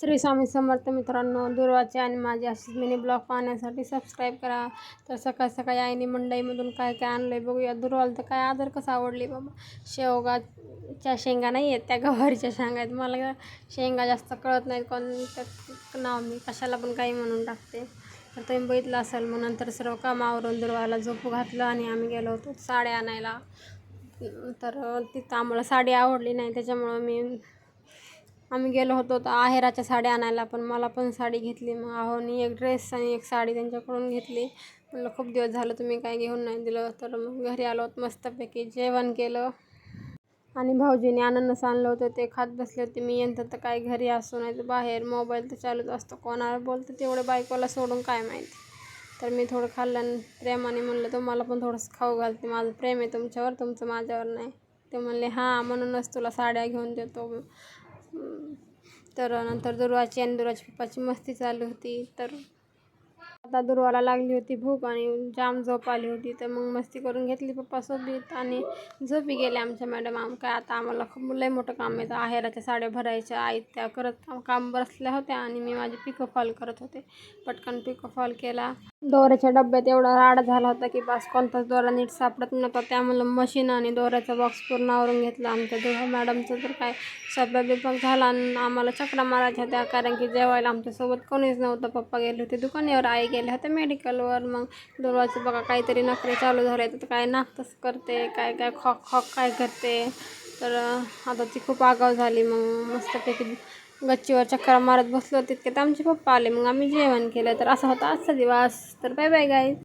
श्री स्वामी समर्थ मित्रांनो, दुर्वाचे आणि माझे असेच मिनी ब्लॉग पाहण्यासाठी सबस्क्राईब करा. तर सकाळ सकाळी आईने मंडईमधून काय काय आणलं आहे बघूया. दुर्वाला तर काय आदर कसं आवडली बाबा. शेवगाच्या शेंगा नाही आहेत, त्या गवारीच्या शेंगा आहेत. मला शेंगा जास्त कळत नाहीत, कोणतं नाव मी कशाला पण काही म्हणून टाकते. तर तुम्ही बघितलं असेल. मग नंतर सर्व कामावरून दुर्वाला झोपू घातलं आणि आम्ही गेलो होतो साड्या आणायला. तर तिथं आम्हाला साडी आवडली नाही, त्याच्यामुळं आम्ही गेलो होतो तर आहेराच्या साड्या आणायला. पण मला पण साडी घेतली. मग आहोनी एक ड्रेस आणि एक साडी त्यांच्याकडून घेतली. म्हणलं खूप दिवस झालं तुम्ही काय घेऊन नाही दिलं. तर मग घरी आलो होतो, मस्तपैकी जेवण केलं आणि भाऊजीने अननस आणलं होतं, ते खात बसले होते. मी यंत्र तर काय घरी असो नाही तर बाहेर मोबाईल तर चालूच असतो. कोणाला बोलतं तेवढं बायकोला सोडून काय माहिती. तर मी थोडं खाल्लं आणि प्रेमाने म्हणलं तुम्हाला पण थोडंसं खाऊ घालते, माझं प्रेम आहे तुमच्यावर, तुमचं माझ्यावर नाही. ते म्हणले हां, म्हणूनच तुला साड्या घेऊन देतो. तर नंतर दुर्वाची आणि दुर्वाच्या पप्पाची मस्ती चालू होती. तर आता दुर्वाला लागली होती भूक आणि जाम झोप आली होती. तर मग मस्ती करून घेतली पप्पासोबत आणि झोपी गेले आमच्या मॅडम. काय आता आम्हाला खूप लय मोठं काम आहे. आहेराच्या साड्या भरायच्या आई त्या करत काम बसल्या होत्या आणि मी माझी पिको फॉल करत होते. पटकन पिको फॉल केला. दोऱ्याच्या डब्यात एवढा राडा झाला होता की बस कोणताच दोरा नीट सापडत नव्हता. त्यामुळं मशीन आणि दोऱ्याचा बॉक्स पूर्ण आवरून घेतला. आमच्या दुर्वा मॅडमचं तर काय स्वयंपाक बिपाक झाला आणि आम्हाला चक्रा मारायच्या होत्या, कारण की जेवायला आमच्यासोबत कोणीच नव्हतं. पप्पा गेले होते दुकानावर, आई गेल्या होत्या मेडिकलवर. मग दुर्वाचं बघा काहीतरी नखरे चालू झाले. तर काय नाकतच करते, काय काय खॉक खॉक काय करते. तर आता ती खूप आगाव झाली. मग मस्तपैकी गच्चीवर चक्कर मारत बसलो. तितक्यात आमचे पप्पा आले. मग आम्ही जेवण केलं. तर असा होता आजचा दिवस. तर बाय बाय गाईज.